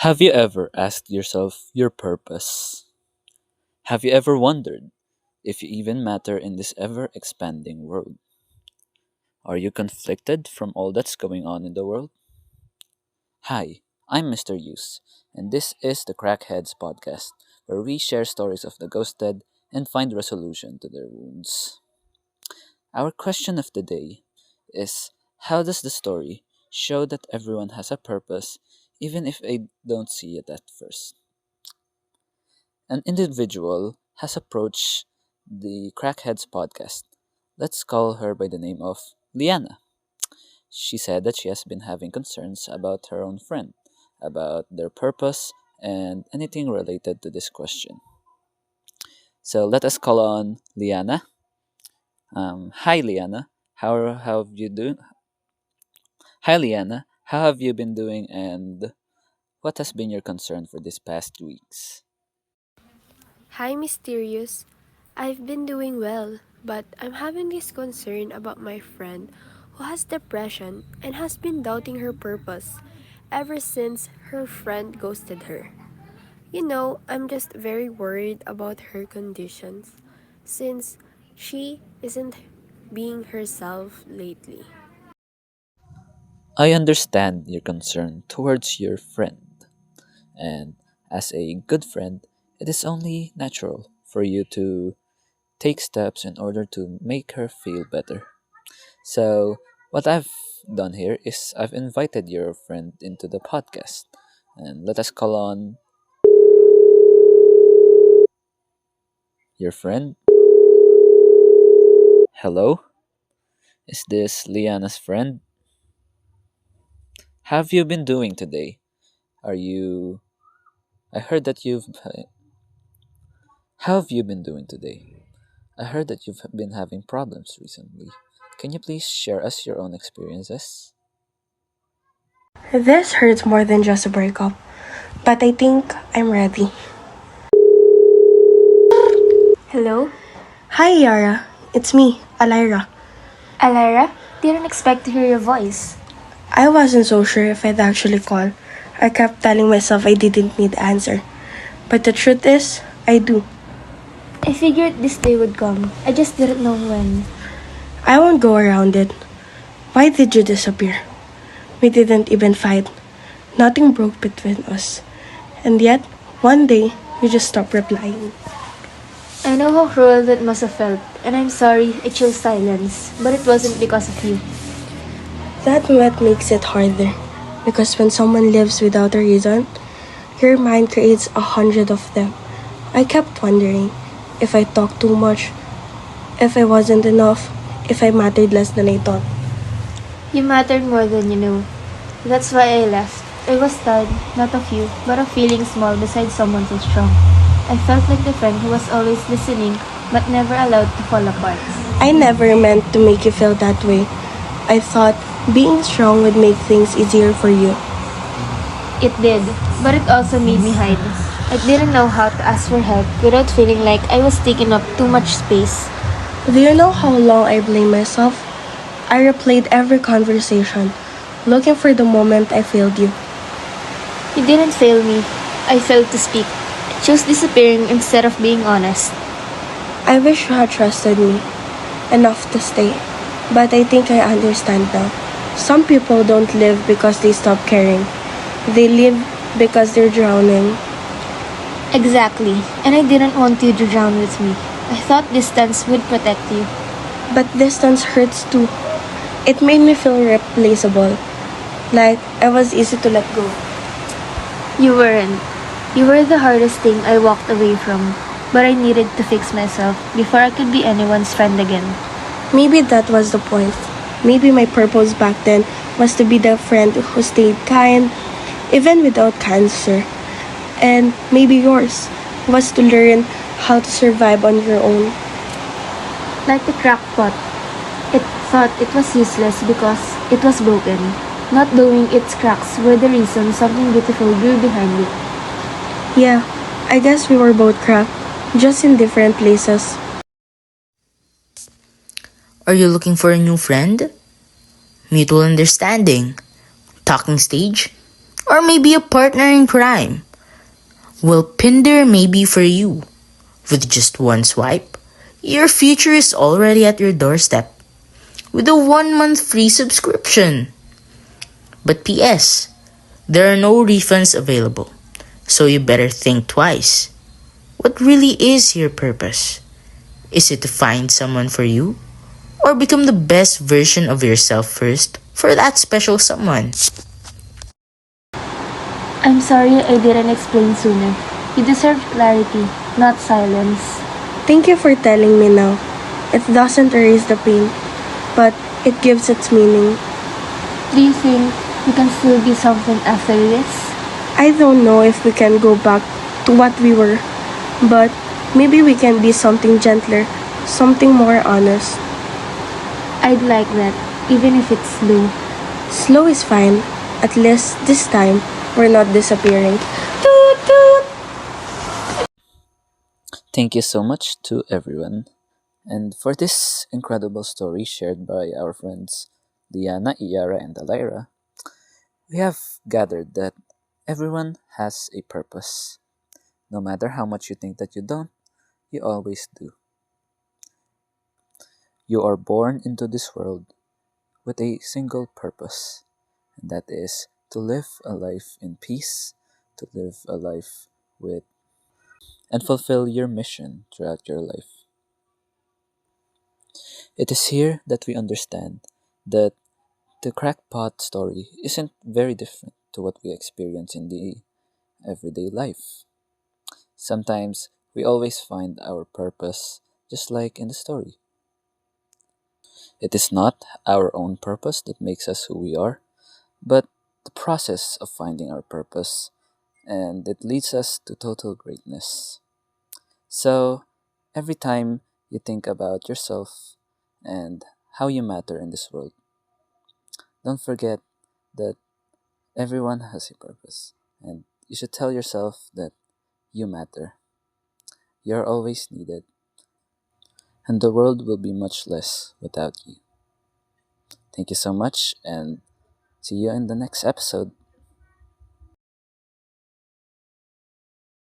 Have you ever asked yourself your purpose? Have you ever wondered if you even matter in this ever expanding world? Are you conflicted from all that's going on in the world? Hi, I'm Mr. Hughes, and this is the Crackheads podcast, where we share stories of the ghosted and find resolution to their wounds. Our question of the day is: how does the story show that everyone has a purpose, even if they don't see it at first? An individual has approached the Crackheads podcast. Let's call her by the name of Liana. She said that she has been having concerns about her own friend, about their purpose, and anything related to this question. So let us call on Liana. Hi, Liana. How have you doing? Hi, Liana. How have you been doing, and what has been your concern for these past weeks? Hi, Mysterious. I've been doing well, but I'm having this concern about my friend who has depression and has been doubting her purpose ever since her friend ghosted her. I'm just very worried about her conditions since she isn't being herself lately. I understand your concern towards your friend, and as a good friend, it is only natural for you to take steps in order to make her feel better. So, what I've done here is I've invited your friend into the podcast. And let us call on your friend. Hello? Is this Liana's friend? How have you been doing today? Are you. I heard that you've. How have you been doing today? I heard that you've been having problems recently. Can you please share us your own experiences? This hurts more than just a breakup, but I think I'm ready. Hello? Hi, Iara. It's me, Allyra. Allyra? Didn't expect to hear your voice. I wasn't so sure if I'd actually call. I kept telling myself I didn't need the answer. But the truth is, I do. I figured this day would come. I just didn't know when. I won't go around it. Why did you disappear? We didn't even fight. Nothing broke between us. And yet, one day, you just stopped replying. I know how cruel that must have felt, and I'm sorry I chose silence, but it wasn't because of you. That what makes it harder. Because when someone lives without a reason, your mind creates 100 of them. I kept wondering if I talked too much, if I wasn't enough, if I mattered less than I thought. You mattered more than you knew. That's why I left. I was tired, not of you, but of feeling small beside someone so strong. I felt like the friend who was always listening, but never allowed to fall apart. I never meant to make you feel that way. I thought being strong would make things easier for you. It did, but it also made me hide. I didn't know how to ask for help without feeling like I was taking up too much space. Do you know how long I blamed myself? I replayed every conversation, looking for the moment I failed you. You didn't fail me. I failed to speak. I chose disappearing instead of being honest. I wish you had trusted me enough to stay, but I think I understand now. Some people don't live because they stop caring. They live because they're drowning. Exactly. And I didn't want you to drown with me. I thought distance would protect you. But distance hurts too. It made me feel replaceable, like I was easy to let go. You weren't. You were the hardest thing I walked away from. But I needed to fix myself before I could be anyone's friend again. Maybe that was the point. Maybe my purpose back then was to be the friend who stayed kind, even without cancer. And maybe yours was to learn how to survive on your own. Like the crackpot. It thought it was useless because it was broken. Not knowing its cracks were the reason something beautiful grew behind it. Yeah, I guess we were both cracked, just in different places. Are you looking for a new friend? Mutual understanding? Talking stage? Or maybe a partner in crime. Well, Pinder may be for you. With just one swipe, your future is already at your doorstep with a 1 month free subscription. But PS, there are no refunds available, so you better think twice. What really is your purpose? Is it to find someone for you? Or become the best version of yourself first for that special someone? I'm sorry I didn't explain sooner. You deserve clarity, not silence. Thank you for telling me now. It doesn't erase the pain, but it gives its meaning. Do you think we can still be something after this? I don't know if we can go back to what we were, but maybe we can be something gentler, something more honest. I'd like that, even if it's slow. Slow is fine. At least this time, we're not disappearing. Toot toot! Thank you so much to everyone. And for this incredible story shared by our friends Liana, Iara, and Allyra, we have gathered that everyone has a purpose. No matter how much you think that you don't, you always do. You are born into this world with a single purpose, and that is to live a life in peace, to live a life with, and fulfill your mission throughout your life. It is here that we understand that the crackpot story isn't very different to what we experience in the everyday life. Sometimes we always find our purpose just like in the story. It is not our own purpose that makes us who we are, but the process of finding our purpose, and it leads us to total greatness. So, every time you think about yourself and how you matter in this world, don't forget that everyone has a purpose, and you should tell yourself that you matter. You're always needed, and the world will be much less without you. Thank you so much, and see you in the next episode.